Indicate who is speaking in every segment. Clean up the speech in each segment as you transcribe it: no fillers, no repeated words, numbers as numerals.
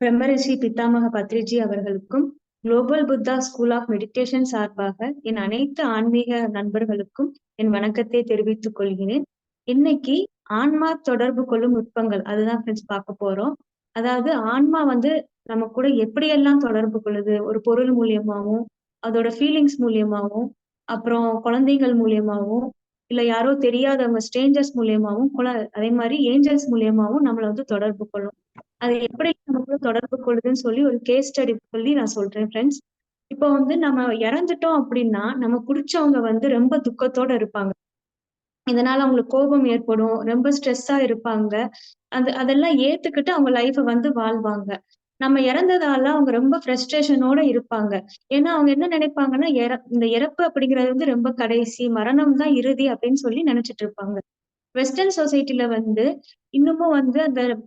Speaker 1: பிரம்மரிஷி பித்தாமக பத்ரிஜி அவர்களுக்கும், global Buddha school of meditation சார்பாக என் அனைத்து ஆன்மீக நண்பர்களுக்கும் என் வணக்கத்தை தெரிவித்துக் கொள்கிறேன். இன்னைக்கு ஆன்மா தொடர்பு கொள்ளும் நுட்பங்கள் அதுதான் ஃப்ரெண்ட்ஸ் பார்க்க போறோம். அதாவது ஆன்மா நம்ம கூட எப்படியெல்லாம் தொடர்பு கொள்ளுது, ஒரு பொருள் மூலியமாவும், அதோட ஃபீலிங்ஸ் மூலியமாவும், அப்புறம் குழந்தைகள் மூலியமாவும், இல்ல யாரோ தெரியாதவங்க ஸ்ட்ரேஞ்சர்ஸ் மூலியமாவும், அதே மாதிரி ஏஞ்சல்ஸ் மூலியமாவும் நம்மள தொடர்பு கொள்ளும். அது எப்படி நமக்குள்ள தொடர்பு கொள்ளுதுன்னு சொல்லி ஒரு கேஸ் ஸ்டடி சொல்லி நான் சொல்றேன் ஃப்ரெண்ட்ஸ். இப்போ நம்ம இறந்துட்டோம் அப்படின்னா, நம்ம புடிச்சவங்க ரொம்ப துக்கத்தோட இருப்பாங்க. இதனால அவங்களுக்கு கோபம் ஏற்படும். ரொம்ப ஸ்ட்ரெஸ்ஸா இருப்பாங்க. அதெல்லாம் ஏத்துக்கிட்டு அவங்க லைஃப வாழ்வாங்க. நம்ம இறந்ததால அவங்க ரொம்ப ஃப்ரஸ்ட்ரேஷனோட இருப்பாங்க. ஏன்னா அவங்க என்ன நினைப்பாங்கன்னா, இந்த இறப்பு அப்படிங்கிறது ரொம்ப கடைசி, மரணம் தான் இறுதி அப்படின்னு சொல்லி நினைச்சிட்டு இருப்பாங்க. வெஸ்டர்ன் சொசைட்டில இன்னமும் அந்த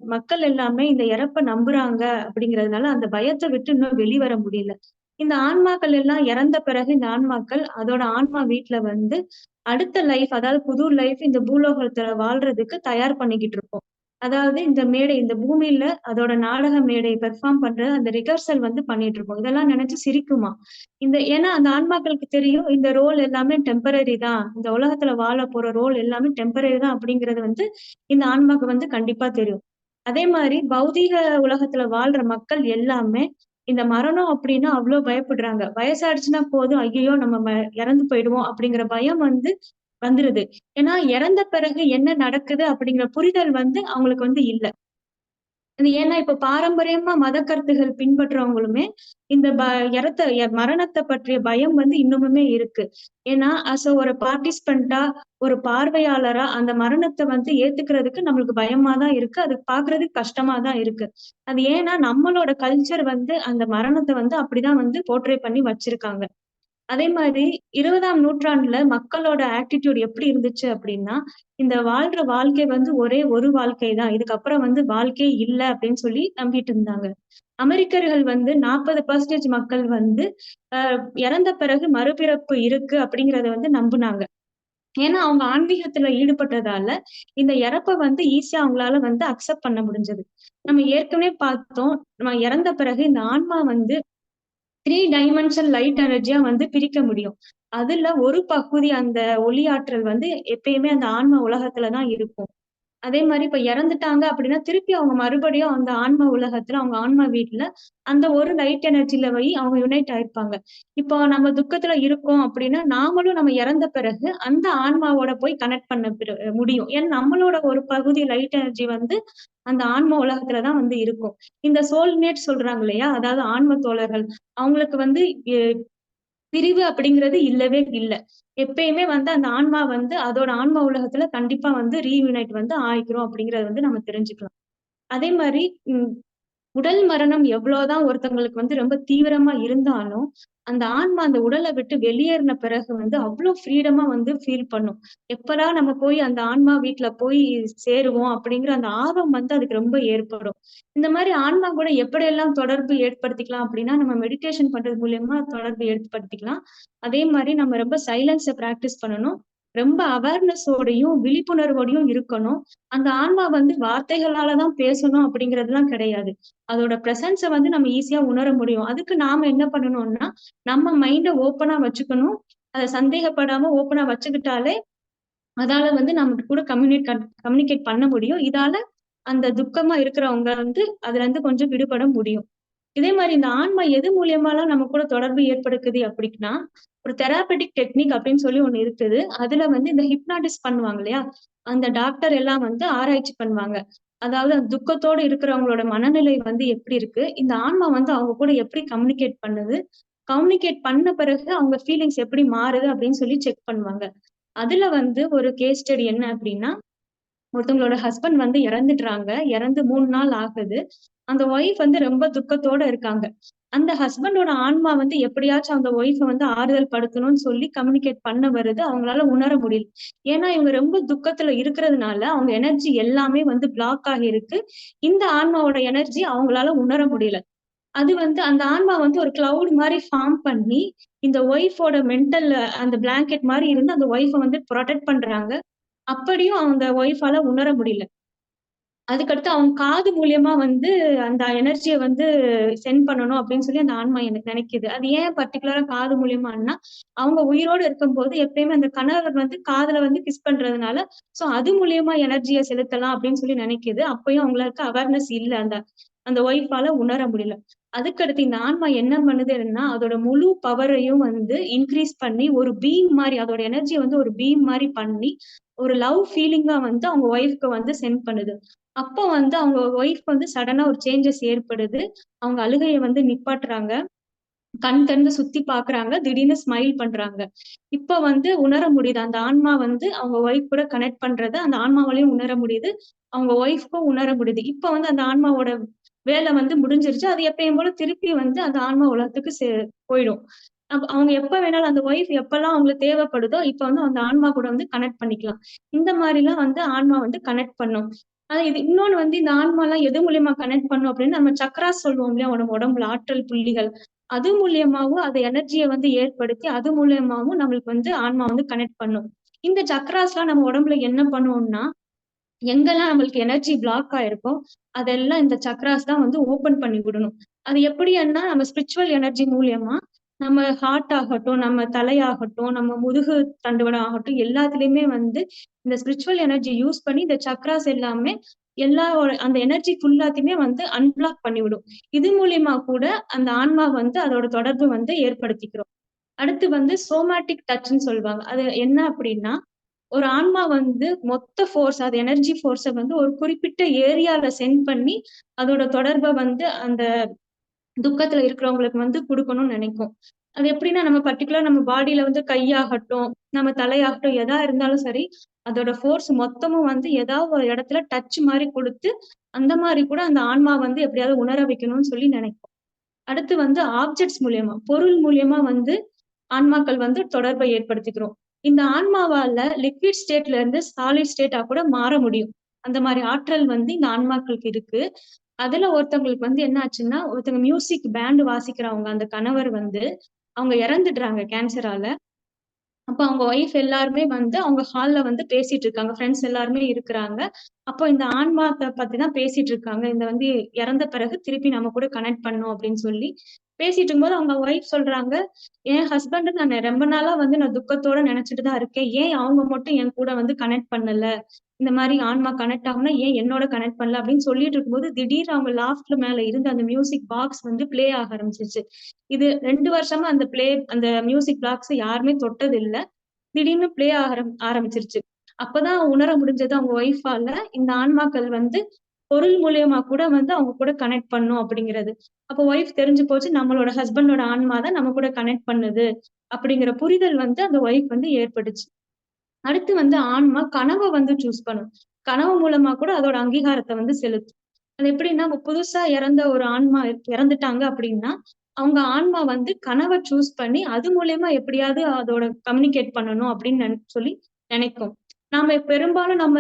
Speaker 1: மக்கள் எல்லாமே இந்த இறப்ப நம்புறாங்க அப்படிங்கிறதுனால, அந்த பயத்த விட்டு இன்னும் வெளிவர முடியல. இந்த ஆன்மாக்கள் எல்லாம் இறந்த பிறகு இந்த ஆன்மாக்கள் அதோட ஆன்மா வீட்ல அடுத்த லைஃப் அதாவது புது லைஃப் இந்த பூலோகத்துல வாழ்றதுக்கு தயார் பண்ணிக்கிட்டு இருக்கும். அதாவது இந்த மேடை இந்த பூமியில அதோட நாடக மேடை பெர்ஃபார்ம் பண்ற அந்த ரிஹர்சல் பண்ணிட்டு இருக்கும். இதெல்லாம் நினைச்சு சிரிக்குமாம். ஏன்னா அந்த ஆன்மாக்களுக்கு தெரியும் இந்த ரோல் எல்லாமே டெம்பரரி தான். இந்த உலகத்துல வாழ போற ரோல் எல்லாமே டெம்பரரி தான் அப்படிங்கிறது இந்த ஆன்மாக்கு கண்டிப்பா தெரியும். அதே மாரி பௌதீக உலகத்துல வாழ்ற மக்கள் எல்லாமே இந்த மரணம் அப்படின்னா அவ்ளோ பயப்படுறாங்க. வயசாயிடுச்சுன்னா போதும், ஐயையோ நம்ம இறந்து போயிடுவோம் அப்படிங்கிற பயம் வந்துருது. ஏன்னா இறந்த பிறகு என்ன நடக்குது அப்படிங்கிற புரிதல் அவங்களுக்கு இல்ல. ஏன்னா இப்ப பாரம்பரியமா மத கருத்துகள் பின்பற்றவங்களுமே இந்த மரணத்தை பற்றிய பயம் இன்னமுமே இருக்கு. ஏன்னா ஒரு பார்ட்டிசிபென்ட்டா ஒரு பார்வையாளரா அந்த மரணத்தை ஏத்துக்கிறதுக்கு நம்மளுக்கு பயமா தான் இருக்கு. அது பாக்குறதுக்கு கஷ்டமா தான் இருக்கு. அது ஏன்னா நம்மளோட கல்ச்சர் அந்த மரணத்தை அப்படிதான் போர்ட்ரே பண்ணி வச்சிருக்காங்க. அதே மாதிரி 20ஆம் நூற்றாண்டுல மக்களோட ஆட்டிட்யூட் எப்படி இருந்துச்சு அப்படின்னா, இந்த வாழ்ற வாழ்க்கை ஒரே ஒரு வாழ்க்கை தான். இதுக்கப்புறம் வாழ்க்கையே இல்ல அப்படின்னு சொல்லி நம்பிட்டு இருந்தாங்க. அமெரிக்கர்கள் 40% மக்கள் அ இறந்த பிறகு மறுபிறப்பு இருக்கு அப்படிங்கிறத நம்புனாங்க. ஏன்னா அவங்க ஆன்மீகத்துல ஈடுபட்டதால, இந்த இறப்ப ஈஸியா அவங்களால அக்செப்ட் பண்ண முடிஞ்சது. நம்ம ஏற்கனவே பார்த்தோம். நம்ம இறந்த பிறகு இந்த ஆன்மா 3 டைமென்ஷன் லைட் எனர்ஜியா பிரிக்க முடியும். அதுல ஒரு பகுதி அந்த ஒளி ஆற்றல் எப்பயுமே அந்த ஆன்ம உலகத்துல தான் இருக்கும். அதே மாரி இப்ப இறந்துட்டாங்க அப்படின்னா, திருப்பி அவங்க மறுபடியும் அந்த ஆன்ம உலகத்துல, அவங்க ஆன்மா வீட்ல அந்த ஒரு லைட் எனர்ஜில அவங்க யுனைட் ஆயிருப்பாங்க. இப்போ நம்ம துக்கத்துல இருக்கோம் அப்படின்னா, நாமளும் நம்ம இறந்த பிறகு அந்த ஆன்மாவோட போய் கனெக்ட் பண்ண முடியும். ஏன்னா நம்மளோட ஒரு பகுதி லைட் எனர்ஜி அந்த ஆன்ம உலகத்துல தான் இருக்கும். இந்த சோல்மேட் சொல்றாங்க இல்லையா? அதாவது ஆன்ம தோழர்கள். அவங்களுக்கு எ பிரிவு அப்படிங்கிறது இல்லவே இல்ல. எப்பயுமே அந்த ஆன்மா அதோட ஆன்ம உலகத்துல கண்டிப்பா ரீயூனைட் ஆயிக்கிறோம் அப்படிங்கிறத நம்ம தெரிஞ்சுக்கலாம். அதே மாரி ம் உடல் மரணம் எவ்வளவுதான் ஒருத்தவங்களுக்கு ரொம்ப தீவிரமா இருந்தாலும், அந்த ஆன்மா அந்த உடல விட்டு வெளியேறின பிறகு அவ்ளோ ஃப்ரீடமா ஃபீல் பண்ணும். எப்படா நம்ம போய் அந்த ஆன்மா வீட்ல போய் சேருவோம் அப்படிங்கிற அந்த ஆர்வம் அதுக்கு ரொம்ப ஏற்படும். இந்த மாரி ஆன்மா கூட எப்படியெல்லாம் தொடர்பு ஏற்படுத்திக்கலாம் அப்படின்னா, நம்ம மெடிடேஷன் பண்றது மூலியமா தொடர்பு ஏற்படுத்திக்கலாம். அதே மாரி நம்ம ரொம்ப சைலன்ஸ பிராக்டிஸ் பண்ணணும். ரொம்ப அவேர்னஸோடையும், விழிப்புணர்வோடையும் இருக்கணும். அந்த ஆன்மா வார்த்தைகளால தான் பேசணும் அப்படிங்கிறதுலாம் கிடையாது. அதோட பிரசன்ஸ நம்ம ஈஸியா உணர முடியும். அதுக்கு நாம என்ன பண்ணணும்னா, நம்ம மைண்ட ஓப்பனா வச்சுக்கணும். அத சந்தேகப்படாம ஓப்பனா வச்சுக்கிட்டாலே, அதால நம்ம கூட கம்யூனிகேட் பண்ண முடியும். இதால அந்த துக்கமா இருக்கிறவங்க அதுலருந்து கொஞ்சம் விடுபட முடியும். இதே மாரி இந்த ஆன்மா எது மூலியமாலாம் நம்ம கூட தொடர்பு ஏற்படுக்குது அப்படின்னா, ஒரு தெரபெட்டிக் டெக்னிக் அப்படின்னு சொல்லி ஒண்ணு இருக்குது. அதுல இந்த ஹிப்னாட்டிஸ் பண்ணுவாங்க இல்லையா? அந்த டாக்டர் எல்லாம் ஆராய்ச்சி பண்ணுவாங்க. அதாவது அந்த துக்கத்தோட இருக்கிறவங்களோட மனநிலை எப்படி இருக்கு? இந்த ஆன்மா அவங்க கூட எப்படி கம்யூனிகேட் பண்ணுது? கம்யூனிகேட் பண்ண பிறகு அவங்க ஃபீலிங்ஸ் எப்படி மாறுது அப்படின்னு சொல்லி செக் பண்ணுவாங்க. அதுல ஒரு கேஸ் ஸ்டடி என்ன அப்படின்னா, ஒருத்தவங்களோட ஹஸ்பண்ட் இறந்துடுறாங்க. இறந்து 3 நாள் ஆகுது. அந்த ஒய்ஃப் ரொம்ப துக்கத்தோட இருக்காங்க. அந்த ஹஸ்பண்டோட ஆன்மா எப்படியாச்சும் அந்த ஒய்ஃப ஆறுதல் படுத்தணும்னு சொல்லி கம்யூனிகேட் பண்ண வருது. அவங்களால உணர முடியல. ஏன்னா இவங்க ரொம்ப துக்கத்துல இருக்கிறதுனால, அவங்க எனர்ஜி எல்லாமே பிளாக் ஆகியிருக்கு. இந்த ஆன்மாவோட எனர்ஜி அவங்களால உணர முடியல. அது அந்த ஆன்மா ஒரு கிளவுட் மாரி ஃபார்ம் பண்ணி, இந்த ஒய்ஃபோட மென்டல் அந்த பிளாங்கெட் மாரி இருந்து அந்த ஒய்ஃப புரொடெக்ட் பண்றாங்க. அப்படியும் அந்த ஒய்ஃபால உணர முடியல. அதுக்கடுத்து அவங்க காது மூலியமா வந்து அந்த எனர்ஜிய வந்து சென்ட் பண்ணணும் அப்படின்னு சொல்லி அந்த ஆன்மா எனக்கு நினைக்குது. அது ஏன் பர்ட்டிகுலரா காது மூலியமான்னா, அவங்க உயிரோட இருக்கும்போது எப்பயுமே அந்த கணவர் வந்து காதுல வந்து கிஸ் பண்றதுனால, சோ அது மூலியமா எனர்ஜிய செலுத்தலாம் அப்படின்னு சொல்லி நினைக்குது. அப்பயும் அவங்களுக்கு அவேர்னஸ் இல்ல. அந்த அந்த ஒய்ஃபால உணர முடியல. அதுக்கடுத்து இந்த ஆன்மா என்ன பண்ணுதுன்னா, அதோட முழு பவரையும் வந்து இன்கிரீஸ் பண்ணி ஒரு பீம் மாரி அதோட எனர்ஜிய வந்து ஒரு பீம் மாரி பண்ணி, ஒரு லவ் ஃபீலிங்கா வந்து அவங்க ஒய்ஃப்க்கு வந்து சென்ட் பண்ணுது. அப்போ வந்து அவங்க ஒய்ஃப் வந்து சடனா ஒரு சேஞ்சஸ் ஏற்படுது. அவங்க அழுகைய வந்து நிப்பாட்டுறாங்க. கண் திறந்து சுத்தி பாக்குறாங்க. திடீர்னு ஸ்மைல் பண்றாங்க. இப்ப வந்து உணர முடியுது. அந்த ஆன்மா வந்து அவங்க ஒய்ஃப் கூட கனெக்ட் பண்றத அந்த ஆன்மாவாலயும் உணர முடியுது. அவங்க ஒய்ஃப்க்கும் உணர முடியுது. இப்ப வந்து அந்த ஆன்மாவோட வேலை வந்து முடிஞ்சிருச்சு. அது எப்பயும் போல திருப்பி வந்து அந்த ஆன்மா உலகத்துக்கு போயிடும். அவங்க எப்ப வேணாலும் அந்த ஒய்ஃப் எப்பலாம் அவங்களுக்கு தேவைப்படுதோ, இப்ப வந்து அந்த ஆன்மா கூட வந்து கனெக்ட் பண்ணிக்கலாம். இந்த மாரிலாம் வந்து ஆன்மா வந்து கனெக்ட் பண்ணும். இது இன்னொன்னு வந்து இந்த ஆன்மாலாம் எது மூலியமா கனெக்ட் பண்ணும் அப்டின்னா, நம்ம சக்ராஸ் சொல்லுவோம் இல்லையா? நம்ம உடம்புல ஆற்றல் புள்ளிகள். அது மூலியமாவும் அது எனர்ஜிய வந்து ஏற்படுத்தி, அது மூலியமாவும் நம்மளுக்கு வந்து ஆன்மா வந்து கனெக்ட் பண்ணும். இந்த சக்ராஸ்லாம் நம்ம உடம்புல என்ன பண்ணும்னா, எங்கெல்லாம் நம்மளுக்கு எனர்ஜி பிளாக் ஆயிருக்கோ, அதெல்லாம் இந்த சக்ராஸ் தான் வந்து ஓப்பன் பண்ணி விடணும். அது எப்படின்னா, நம்ம ஸ்பிரிச்சுவல் எனர்ஜி மூலியமா நம்ம ஹார்ட் ஆகட்டும், நம்ம தலையாகட்டும், நம்ம முதுகு தண்டுவடம் ஆகட்டும், எல்லாத்துலயுமே வந்து இந்த ஸ்பிரிச்சுவல் எனர்ஜி யூஸ் பண்ணி இந்த சக்ராஸ் எல்லாமே அந்த எனர்ஜி ஃபுல்லாத்தையுமே வந்து அன்பிளாக் பண்ணிவிடும். இது மூலியமா கூட அந்த ஆன்மா வந்து அதோட தொடர்பு வந்து ஏற்படுத்திக்கிறோம். அடுத்து வந்து சோமாட்டிக் டச்ன்னு சொல்லுவாங்க. அது என்ன அப்படின்னா, ஒரு ஆன்மா வந்து மொத்த ஃபோர்ஸ் அது எனர்ஜி ஃபோர்ஸ வந்து ஒரு குறிப்பிட்ட ஏரியால சென்ட் பண்ணி, அதோட தொடர்ப வந்து அந்த துக்கத்துல இருக்கிறவங்களுக்கு வந்து குடுக்கணும்னு நெனைக்கும். அது எப்படின்னா, நம்ம பர்ட்டிகுலரா நம்ம பாடியில வந்து கையாகட்டும், நம்ம தலையாகட்டும், எதா இருந்தாலும் சரி, அதோட ஃபோர்ஸ் மொத்தமும் வந்து ஏதாவது ஒரு இடத்துல டச் மாரி குடுத்து, அந்த மாரி கூட அந்த ஆன்மா வந்து எப்படியாவது உணர வைக்கணும்னு சொல்லி நெனைக்கும். அடுத்து வந்து ஆப்ஜெக்ட்ஸ் மூலியமா, பொருள் மூலியமா வந்து ஆன்மாக்கள் வந்து தொடர்பை ஏற்படுத்திக்கிறோம். இந்த ஆன்மாவால லிக்விட் ஸ்டேட்ல இருந்து சாலிட் ஸ்டேட்டா கூட மாற முடியும். அந்த மாரி ஆற்றல் வந்து இந்த ஆன்மாக்களுக்கு இருக்கு. அதுல ஒருத்தவங்களுக்கு வந்து என்ன ஆச்சுன்னா, ஒருத்தங்க மியூசிக் பேண்ட் வாசிக்கிறவங்க அந்த கணவர் வந்து, அவங்க இறந்துடுறாங்க கேன்சரால. அப்ப அவங்க ஒய்ஃப் எல்லாருமே வந்து அவங்க ஹால்ல வந்து பேசிட்டு இருக்காங்க. ஃபிரெண்ட்ஸ் எல்லாருமே இருக்கிறாங்க. அப்போ இந்த ஆன்மாத்த பத்தி தான் பேசிட்டு இருக்காங்க. இந்த வந்து இறந்த பிறகு திருப்பி நம்ம கூட கனெக்ட் பண்ணும் அப்படின்னு சொல்லி பேசிட்டு இருக்கும்போது அவங்க ஒய்ஃப் சொல்றாங்க, "என் ஹஸ்பண்ட நான் ரொம்ப நாளா வந்து நான் துக்கத்தோட நினைச்சுட்டு தான் இருக்கேன். ஏன் அவங்க மட்டும் என் கூட வந்து கனெக்ட் பண்ணல? இந்த மாரி ஆன்மா கனெக்ட் ஆகும்னா, ஏன் என்னோட கனெக்ட் பண்ணல?" அப்படின்னு சொல்லிட்டு இருக்கும்போது, திடீர்னு அவங்க லாஃப்ட்ல மேல இருந்த அந்த மியூசிக் பாக்ஸ் வந்து ப்ளே ஆக ஆரம்பிச்சுருச்சு. இது 2 வருஷமா அந்த மியூசிக் பாக்ஸ யாருமே தொட்டதில்ல. திடீர்னு ப்ளே ஆரம்பிச்சுருச்சு. அப்பதான் உணர முடிஞ்சது அவங்க ஒய்ஃபால, இந்த ஆன்மாக்கள் வந்து பொருள் மூலியமா கூட வந்து அவங்க கூட கனெக்ட் பண்ணும் அப்படிங்கிறது. அப்ப ஒய்ஃப் தெரிஞ்சு போச்சு, நம்மளோட ஹஸ்பண்டோட ஆன்மா தான் நம்ம கூட கனெக்ட் பண்ணுது. அப்படிங்கிற புரிதல் வந்து அந்த ஒய்ஃப் வந்து ஏற்பட்டுச்சு. அடுத்து வந்து ஆன்மா கனவ வந்து சூஸ் பண்ணும். கனவு மூலமா கூட அதோட அங்கீகாரத்த வந்து செலுத்தும். அது எப்படின்னா, இப்ப புதுசா இறந்த ஒரு ஆன்மா இறந்துட்டாங்க அப்படின்னா, அவங்க ஆன்மா வந்து கனவ சூஸ் பண்ணி, அது மூலியமா எப்படியாவது அதோட கம்யூனிகேட் பண்ணணும் அப்படின்னு சொல்லி நினைக்கும். நாம பெரும்பாலும் நம்ம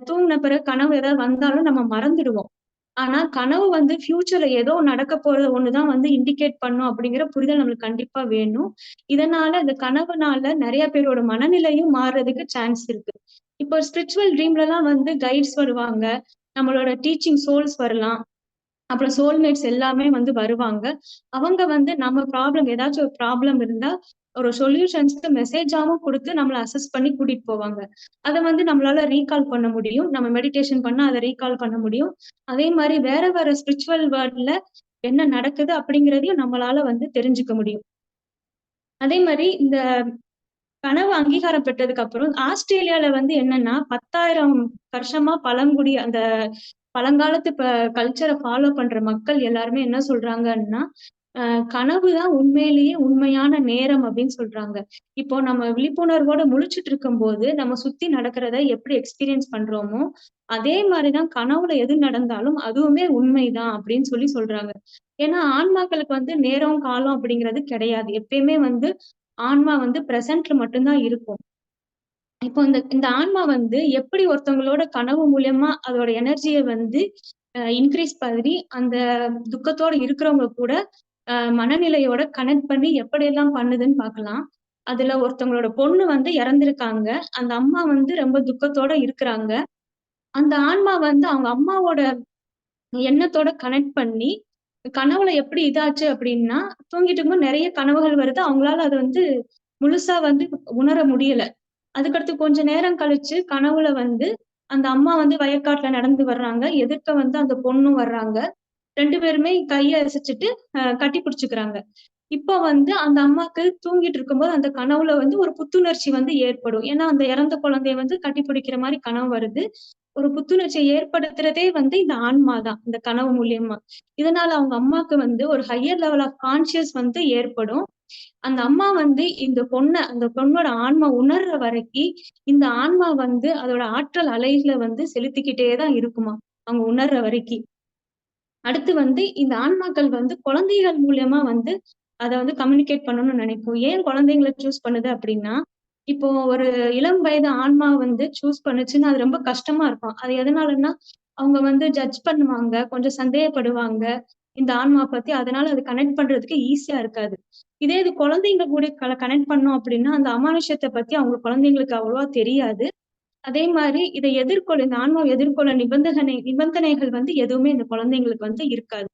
Speaker 1: தூங்குன பிறகு கனவு ஏதாவது வந்தாலும் நம்ம மறந்துடுவோம். ஆனா கனவு வந்து ஃபியூச்சர்ல ஏதோ நடக்க போறது ஒண்ணு தான் வந்து இண்டிகேட் பண்ணும் அப்படிங்கிற புரிதல் நம்மளுக்கு கண்டிப்பா வேணும். இதனால இந்த கனவுனால நெறைய பேரோட மனநிலையும் மாறுறதுக்கு சான்ஸ் இருக்கு. இப்போ ஸ்பிரிச்சுவல் ட்ரீம்லலாம் வந்து கைட்ஸ் வருவாங்க. நம்மளோட டீச்சிங் சோல்ஸ் வரலாம். அப்புறம் சோல்மேட்ஸ் எல்லாமே வந்து வருவாங்க. அவங்க வந்து நம்ம ஏதாச்சும் ஒரு ப்ராப்ளம் இருந்தா, ஒரு சொல்யூஷன்ஸ்க்கு மெசேஜாவும் குடுத்து நம்மள அசஸ் பண்ணி கூட்டிட்டு போவாங்க. அத வந்து நம்மளால ரீகால் பண்ண முடியும். நம்ம மெடிடேஷன் பண்ணா அத ரீகால் பண்ண முடியும். அதே மாரி வேற வேற ஸ்பிரிச்சுவல் வேர்ல்ட்ல என்ன நடக்குது அப்படிங்கிறதையும் நம்மளால வந்து தெரிஞ்சுக்க முடியும். அதே மாரி இந்த கனவு அங்கீகாரம் பெற்றதுக்கு அப்புறம் ஆஸ்திரேலியால வந்து என்னன்னா 10,000 வருஷமா பழங்குடி அந்த பழங்காலத்து கல்ச்சர ஃபாலோ பண்ற மக்கள் எல்லாருமே என்ன சொல்றாங்கன்னா, கனவு தான் உண்மையிலேயே உண்மையான நேரம் அப்படின்னு சொல்றாங்க. இப்போ நம்ம விழிப்புணர்வோட முழிச்சுட்டு இருக்கும்போது, நம்ம சுத்தி நடக்கிறத எப்படி எக்ஸ்பீரியன்ஸ் பண்றோமோ, அதே மாரி தான் கனவுல எது நடந்தாலும் அதுவுமே உண்மைதான் அப்படின்னு சொல்றாங்க. ஏன்னா ஆன்மாக்களுக்கு வந்து நேரம், காலம் அப்படிங்கிறது கிடையாது. எப்பயுமே வந்து ஆன்மா வந்து பிரசன்ட்ல மட்டும் தான் இருக்கும். இப்போ இந்த இந்த ஆன்மா வந்து எப்படி ஒருத்தவங்களோட கனவு மூலியமா அதோட எனர்ஜிய வந்து இன்கிரீஸ் பண்ணி, அந்த துக்கத்தோட இருக்கிறவங்க கூட மனநிலையோட கனெக்ட் பண்ணி எப்படியெல்லாம் பண்ணுதுன்னு பார்க்கலாம். அதுல ஒருத்தவங்களோட பொண்ணு வந்து இறந்திருக்காங்க. அந்த அம்மா வந்து ரொம்ப துக்கத்தோட இருக்குறாங்க. அந்த ஆன்மா வந்து அவங்க அம்மாவோட எண்ணத்தோட கனெக்ட் பண்ணி, கனவுல எப்படி இதாச்சு அப்படின்னா, தூங்கிட்டு இருக்கும்போது நெறைய கனவுகள் வருது. அவங்களால அத வந்து முழுசா வந்து உணர முடியல. அதுக்கடுத்து கொஞ்ச நேரம் கழிச்சு கனவுல வந்து, அந்த அம்மா வந்து வயக்காட்டுல நடந்து வர்றாங்க. எதிர்க்க வந்து அந்த பொண்ணும் வர்றாங்க. 2 பேருமே கைய அசைச்சுட்டு கட்டி பிடிச்சுக்கிறாங்க. இப்போ வந்து அந்த அம்மாக்கு தூங்கிட்டு இருக்கும்போது, அந்த கனவுல வந்து ஒரு புத்துணர்ச்சி வந்து ஏற்படும். ஏன்னா, அந்த இறந்த குழந்தைய வந்து கட்டிப்பிடிக்கிற மாரி கனவு வருது. ஒரு புத்துணர்ச்சிய ஏற்படுத்துறதே வந்து இந்த ஆன்மா தான். இந்த கனவு மூலியமா. இதனால அவங்க அம்மாக்கு வந்து ஒரு ஹையர் லெவல் ஆஃப் கான்ஷியஸ் வந்து ஏற்படும். அந்த அம்மா வந்து அந்த பொண்ணோட ஆன்மா உணர்ற வரைக்கி, இந்த ஆன்மா வந்து அதோட ஆற்றல் அலைகள வந்து செலுத்திக்கிட்டே தான் இருக்குமாம். அவங்க உணர்ற வரைக்கி. அடுத்து வந்து இந்த ஆன்மாக்கள் வந்து குழந்தைகள் மூலியமா வந்து அத வந்து கம்யூனிகேட் பண்ணணும்னு நினைக்கும். ஏன் குழந்தைங்கள சூஸ் பண்ணுது அப்டின்னா, இப்போ ஒரு இளம் வயது ஆன்மா வந்து சூஸ் பண்ணுச்சுன்னா, அது ரொம்ப கஷ்டமா இருக்கும். அது எதனாலன்னா, அவங்க வந்து ஜட்ஜ் பண்ணுவாங்க, கொஞ்சம் சந்தேகப்படுவாங்க, இந்த ஆன்மா பத்தி. அதனால அது கனெக்ட் பண்றதுக்கு ஈஸியா இருக்காது. இதே இது குழந்தைங்க கூட கனெக்ட் பண்ணோம் அப்டின்னா, அந்த அமானுஷ்யத்த பத்தி அவங்க குழந்தைங்களுக்கு அவ்வளவா தெரியாது. அதே மாரி இத எதிர்கொள்ள இந்த ஆன்மாவ எதிர்கொள்ள நிபந்தனைகள் வந்து எதுவுமே இந்த குழந்தைங்களுக்கு வந்து இருக்காது.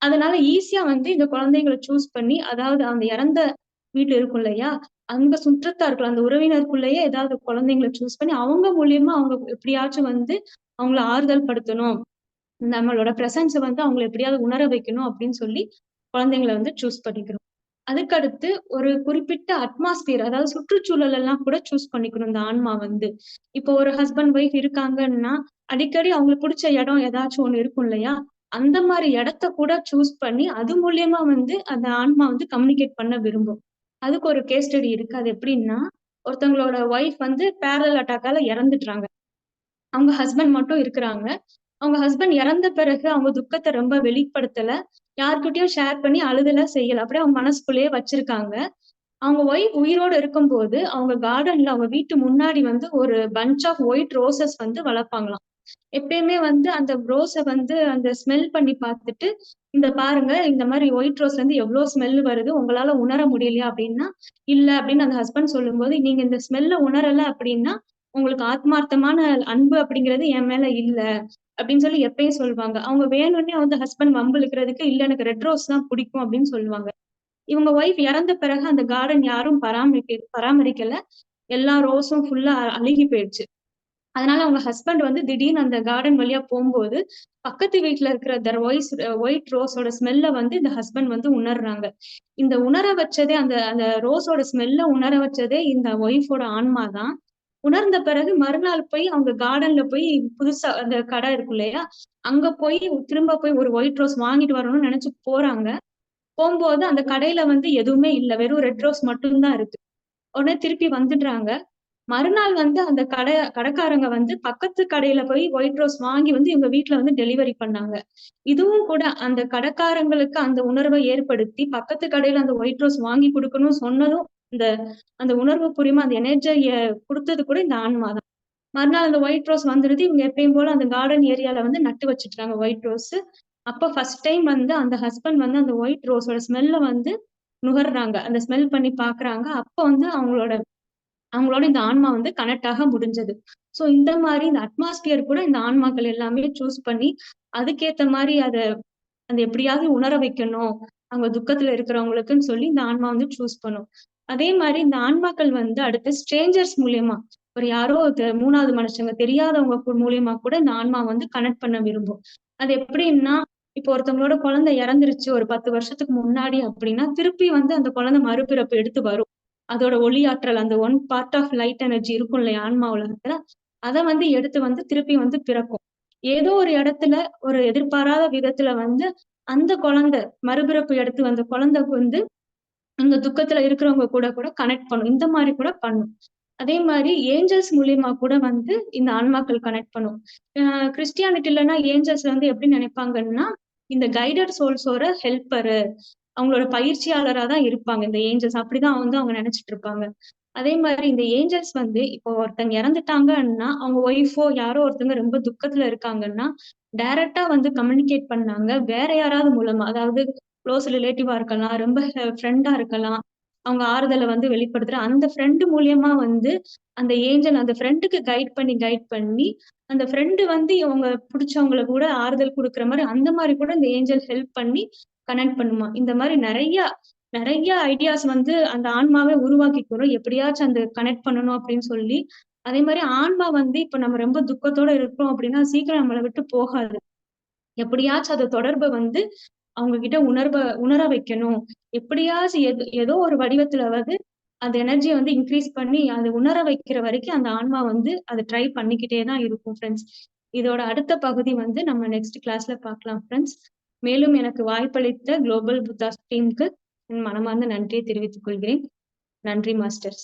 Speaker 1: அதனால ஈஸியா வந்து இந்த குழந்தைங்கள சூஸ் பண்ணி, அதாவது அந்த இறந்த வீடு இருக்கும் இல்லையா? அங்க சுற்றத்தார்கள், அந்த உறவினருக்குள்ளேயே ஏதாவது குழந்தைங்கள சூஸ் பண்ணி, அவங்க மூலியமா அவங்க எப்படியாச்சும் வந்து அவங்கள ஆறுதல் படுத்தணும். நம்மளோட பிரசன்ஸ வந்து அவங்கள எப்படியாவது உணர வைக்கணும் அப்படின்னு சொல்லி, குழந்தைங்கள வந்து சூஸ் பண்ணிக்கிறோம். அதுக்கடுத்து ஒரு குறிப்பிட்ட அட்மாஸ்பியர், அதாவது சுற்றுச்சூழல் எல்லாம் கூட சூஸ் பண்ணிக்கணும் இந்த ஆன்மா வந்து. இப்போ ஒரு ஹஸ்பண்ட், ஒய்ஃப் இருக்காங்கன்னா, அடிக்கடி அவங்களுக்கு புடிச்ச இடம் ஏதாச்சும் ஒண்ணு இருக்கும் இல்லையா? அந்த மாரி இடத்த கூட சூஸ் பண்ணி, அது மூலியமா வந்து அந்த ஆன்மா வந்து கம்யூனிகேட் பண்ண விரும்பும். அதுக்கு ஒரு கேஸ் ஸ்டடி இருக்கு. அது எப்படின்னா, ஒருத்தவங்களோட ஒய்ஃப் வந்து பேரலல் அட்டாக்கால இறந்துட்டாங்க. அவங்க ஹஸ்பண்ட் மட்டும் இருக்குறாங்க. அவங்க ஹஸ்பண்ட் இறந்த பிறகு அவங்க துக்கத்த ரொம்ப வெளிப்படுத்தல. யார்கிட்டயும் ஷேர் பண்ணி அழுதல, செய்யல. அப்படியே அவங்க மனசுக்குள்ளேயே வச்சிருக்காங்க. அவங்க ஒய்ஃப் உயிரோட இருக்கும்போது, அவங்க கார்டன்ல அவங்க வீட்டு முன்னாடி வந்து ஒரு பஞ்ச் ஆஃப் ஒயிட் ரோசஸ் வந்து வளர்ப்பாங்களாம். எப்பயுமே வந்து அந்த ரோஸ வந்து அந்த ஸ்மெல் பண்ணி பார்த்துட்டு, "இந்த பாருங்க, இந்த மாரி ஒயிட் ரோஸ்ல இருந்து எவ்ளோ ஸ்மெல் வருது. உங்களால உணர முடியலையா?" அப்படின்னா, "இல்ல" அப்படின்னு அந்த ஹஸ்பண்ட் சொல்லும்போது, "நீங்க இந்த ஸ்மெல்ல உணரல அப்படின்னா, உங்களுக்கு ஆத்மார்த்தமான அன்பு அப்படிங்கிறது என் மேல இல்ல." அப்படின்னு சொல்லி எப்பயும் சொல்லுவாங்க. அவங்க வேணும்னே வந்து ஹஸ்பண்ட் வம்பு இழுக்கிறதுக்கு, "இல்ல எனக்கு ரெட் ரோஸ் தான் பிடிக்கும்." அப்படின்னு சொல்லுவாங்க. இவங்க ஒய்ஃப் இறந்த பிறகு அந்த கார்டன் யாரும் பராமரிக்கல. எல்லா ரோஸும் ஃபுல்லா அழுகி போயிடுச்சு. அதனால அவங்க ஹஸ்பண்ட் வந்து திடீர்னு அந்த கார்டன் வழியா போம்போது, பக்கத்து வீட்ல இருக்கிற ஒயிட் ரோஸோட ஸ்மெல்ல வந்து இந்த ஹஸ்பண்ட் வந்து உணர்றாங்க. இந்த உணர வச்சதே அந்த அந்த ரோஸோட ஸ்மெல்ல உணர வச்சதே இந்த ஒய்ஃபோட ஆன்மா தான். உணர்ந்த பிறகு மறுநாள் போய் அவங்க கார்டன்ல போய் புதுசா அந்த கடை இருக்கும் இல்லையா? அங்க போய் திரும்ப போய் ஒரு ஒயிட் ரோஸ் வாங்கிட்டு வரணும்னு நெனச்சு போறாங்க. போம்போது அந்த கடையில வந்து எதுவுமே இல்ல. வெறும் ரெட் ரோஸ் மட்டும் தான் இருக்கு. உடனே திருப்பி வந்துடுறாங்க. மறுநாள் வந்து அந்த கடைக்காரங்க வந்து பக்கத்து கடையில போய் ஒயிட் ரோஸ் வாங்கி வந்து இவங்க வீட்ல வந்து டெலிவரி பண்ணாங்க. இதுவும் கூட அந்த கடைக்காரங்களுக்கு அந்த உணர்வ ஏற்படுத்தி, பக்கத்து கடையில அந்த ஒயிட் ரோஸ் வாங்கி குடுக்கணும்னு சொன்னதும், இந்த அந்த உணர்வு பூர்வமா அந்த எனர்ஜிய குடுத்தது கூட இந்த ஆன்மா தான். மறுநாள் அந்த ஒயிட் ரோஸ் வந்துருது. இவங்க எப்பயும் போல அந்த கார்டன் ஏரியால வந்து நட்டு வச்சுட்டாங்க ஒயிட் ரோஸு. அப்ப ஃபர்ஸ்ட் டைம் வந்து அந்த ஹஸ்பண்ட் வந்து அந்த ஒயிட் ரோஸோட ஸ்மெல்ல வந்து நுகர்றாங்க. அந்த ஸ்மெல் பண்ணி பாக்குறாங்க. அப்ப வந்து அவங்களோட அவங்களோட இந்த ஆன்மா வந்து கனெக்ட் ஆக முடிஞ்சது. ஸோ இந்த மாரி இந்த அட்மாஸ்பியர் கூட இந்த ஆன்மாக்கள் எல்லாமே சூஸ் பண்ணி, அதுக்கேத்த மாரி அத எப்படியாவது உணர வைக்கணும். அவங்க துக்கத்துல இருக்கிறவங்களுக்குன்னு சொல்லி இந்த ஆன்மா வந்து சூஸ் பண்ணும். அதே மாரி இந்த ஆன்மாக்கள் வந்து அடுத்து ஸ்ட்ரேஞ்சர்ஸ் மூலியமா, ஒரு யாரோ 3வது மனுஷங்க தெரியாதவங்க மூலியமா கூட இந்த ஆன்மா வந்து கனெக்ட் பண்ண விரும்பும். அது எப்படின்னா, இப்போ ஒருத்தவங்களோட குழந்தை இறந்துருச்சு ஒரு 10 வருஷத்துக்கு முன்னாடி அப்படின்னா, திருப்பி வந்து அந்த குழந்தை மறுபிறப்பு எடுத்து வரும். அதோட ஒளி ஆற்றல் அந்த one part of light energy இருக்கும் இல்லையா ஆன்மா உலகத்துல, அத வந்து எடுத்து வந்து திருப்பி வந்து பிறக்கும். ஏதோ ஒரு இடத்துல ஒரு எதிர்பாராத விதத்துல வந்து அந்த குழந்தை மறுபிறப்பு எடுத்து வந்த குழந்தை வந்து இந்த துக்கத்துல இருக்கிறவங்க கூட கூட கனெக்ட் பண்ணும். இந்த மாரி கூட பண்ணும். அதே மாரி ஏஞ்சல்ஸ் மூலியமா கூட வந்து இந்த ஆன்மாக்கள் கனெக்ட் பண்ணும். அ கிறிஸ்டியானிட்டிலனா ஏஞ்சல்ஸ் வந்து எப்படி நினைப்பாங்கன்னா, இந்த கைடட் சோல்ஸோட ஹெல்ப்பரு, அவங்களோட பயிற்சியாளரா தான் இருப்பாங்க இந்த ஏஞ்சல்ஸ். அப்படிதான் வந்து அவங்க நெனச்சுட்டு இருப்பாங்க. அதே மாரி இந்த ஏஞ்சல்ஸ் வந்து இப்போ ஒருத்தங்க இறந்துட்டாங்கன்னா, அவங்க ஒய்ஃபோ யாரோ ஒருத்தங்க ரொம்ப துக்கத்துல இருக்காங்கன்னா, டைரக்ட்டா வந்து கம்யூனிகேட் பண்ணாங்க. வேற யாராவது மூலமா, அதாவது குளோஸ் ரிலேட்டிவா இருக்கலாம், ரொம்ப ஃப்ரெண்டா இருக்கலாம். அவங்க ஆறுதலை வந்து வெளிப்படுத்துற அந்த ஃப்ரெண்டு மூலியமா வந்து அந்த ஏஞ்சல் அந்த ஃப்ரெண்டுக்கு கைட் பண்ணி அந்த ஃப்ரெண்டு வந்து இவங்க பிடிச்சவங்கள கூட ஆறுதல் கொடுக்குற மாதிரி அந்த மாதிரி கூட இந்த ஏஞ்சல் ஹெல்ப் பண்ணி கனெக்ட் பண்ணுமா. இந்த மாதிரி நிறைய நிறைய ஐடியாஸ் வந்து அந்த ஆன்மாவை உருவாக்கிக்கிறோம் எப்படியாச்சும் அந்த கனெக்ட் பண்ணணும் அப்படின்னு சொல்லி. அதே மாதிரி ஆன்மா வந்து இப்ப நம்ம ரொம்ப துக்கத்தோட இருக்கிறோம் அப்படின்னா சீக்கிரம் நம்மளை விட்டு போகாது. எப்படியாச்சும் அந்த தொடர்பை வந்து அவங்க கிட்ட உணர வைக்கணும். எப்படியாச்சும் ஏதோ ஒரு வடிவத்துலவது அந்த எனர்ஜியை வந்து இன்க்ரீஸ் பண்ணி அதை உணர வைக்கிற வரைக்கும் அந்த ஆன்மா வந்து அதை ட்ரை பண்ணிக்கிட்டே தான் இருக்கும் ஃப்ரெண்ட்ஸ். இதோட அடுத்த பகுதி வந்து நம்ம நெக்ஸ்ட் கிளாஸ்ல பார்க்கலாம் ஃப்ரெண்ட்ஸ். மேலும் எனக்கு வாய்ப்பளித்த குளோபல் புத்தாஸ் டீமுக்கு என் மனமார்ந்த நன்றியை தெரிவித்துக் கொள்கிறேன். நன்றி மாஸ்டர்ஸ்.